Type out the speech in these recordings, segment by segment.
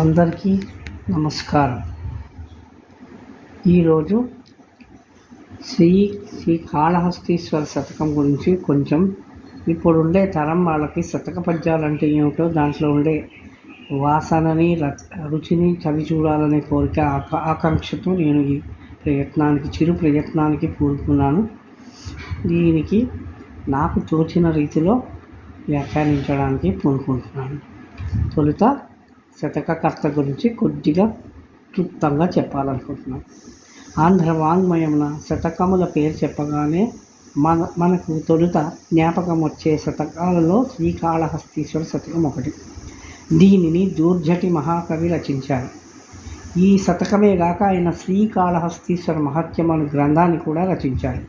అందరికీ నమస్కారం. ఈరోజు శ్రీ కాళహస్తీశ్వర శతకం గురించి కొంచెం ఇప్పుడుండే తరం వాళ్ళకి శతక పద్యాలు అంటే ఏమిటో, దాంట్లో ఉండే వాసనని రుచిని చవి చూడాలనే కోరిక ఆకాంక్షతో నేను ఈ చిరు ప్రయత్నానికి పూనుకున్నాను. దీనికి నాకు తోచిన రీతిలో వ్యాఖ్యానించడానికి పూనుకుంటున్నాను. తొలుత శతకకర్త గురించి కొద్దిగా క్లుప్తంగా చెప్పాలనుకుంటున్నాను. ఆంధ్ర వాంగ్మయమున శతకముల పేరు చెప్పగానే మనకు తొలుత జ్ఞాపకం వచ్చే శతకాలలో శ్రీకాళహస్తీశ్వర శతకం ఒకటి. దీనిని దూర్జటి మహాకవి రచించారు. ఈ శతకమే గాక ఆయన శ్రీకాళహస్తీశ్వర మహత్యం అనే గ్రంథాన్ని కూడా రచించారు.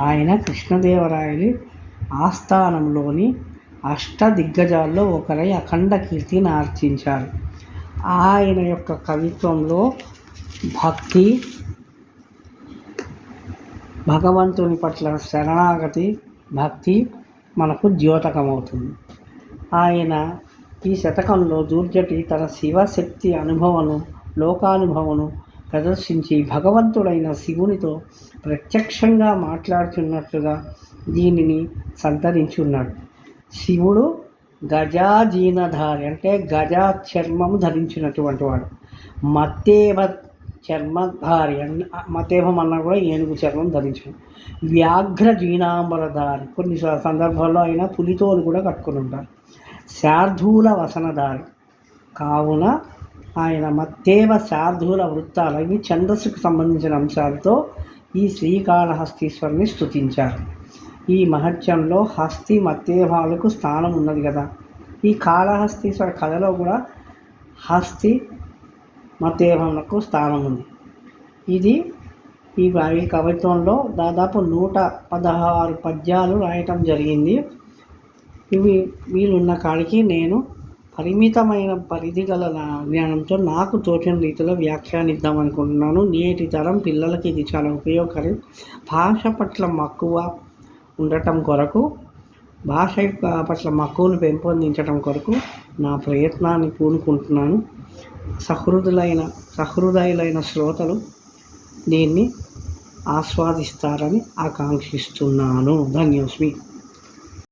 ఆయన కృష్ణదేవరాయలు ఆస్థానంలోని అష్టదిగ్గజాల్లో ఒకరై అఖండ కీర్తిని ఆర్జించారు. ఆయన యొక్క కవిత్వంలో భక్తి, భగవంతుని పట్ల శరణాగతి, భక్తి మనకు ద్యోతకమవుతుంది. ఆయన ఈ శతకంలో దూర్జటి తన శివశక్తి అనుభవను, లోకానుభవను ప్రదర్శించి భగవంతుడైన శివునితో ప్రత్యక్షంగా మాట్లాడుతున్నట్లుగా దీనిని సంతరించున్నాడు. శివుడు గజాజీనధారి అంటే గజా చర్మము ధరించినటువంటి వాడు. మత్తేవ చర్మధారి మతేభం అన్నా కూడా ఏనుగు చర్మం ధరించిన. వ్యాఘ్ర జీనాంబరధారి, కొన్ని సందర్భాల్లో అయినా పులితోలు కూడా కట్టుకుని ఉంటారు. శార్ధూల వసనధారి కావున ఆయన మత్తేవ శార్ధూల వృత్తాలు, ఇవి ఛందస్సుకు సంబంధించిన అంశాలతో ఈ శ్రీకాళహస్తీశ్వరుని స్తుతించారు. ఈ మహత్యంలో హస్తి మత్తేభాలకు స్థానం ఉన్నది కదా. ఈ కాళహస్తీశ్వర కథలో కూడా హస్తి మత్తేభములకు స్థానం ఉంది. ఈ కవిత్వంలో దాదాపు 116 పద్యాలు రాయటం జరిగింది. ఇవి వీలున్న కాడికి నేను పరిమితమైన పరిధి గల జ్ఞానంతో నాకు తోచిన రీతిలో వ్యాఖ్యానిద్దామనుకుంటున్నాను. నేటి తరం పిల్లలకి ఇది చాలా ఉపయోగకరం. భాష పట్ల మక్కువ ఉండటం కొరకు, భాష పట్ల మక్కువను పెంపొందించడం కొరకు నా ప్రయత్నాన్ని పూనుకుంటున్నాను. సహృదయులైన శ్రోతలు దీన్ని ఆస్వాదిస్తారని ఆకాంక్షిస్తున్నాను. ధన్యోస్మి.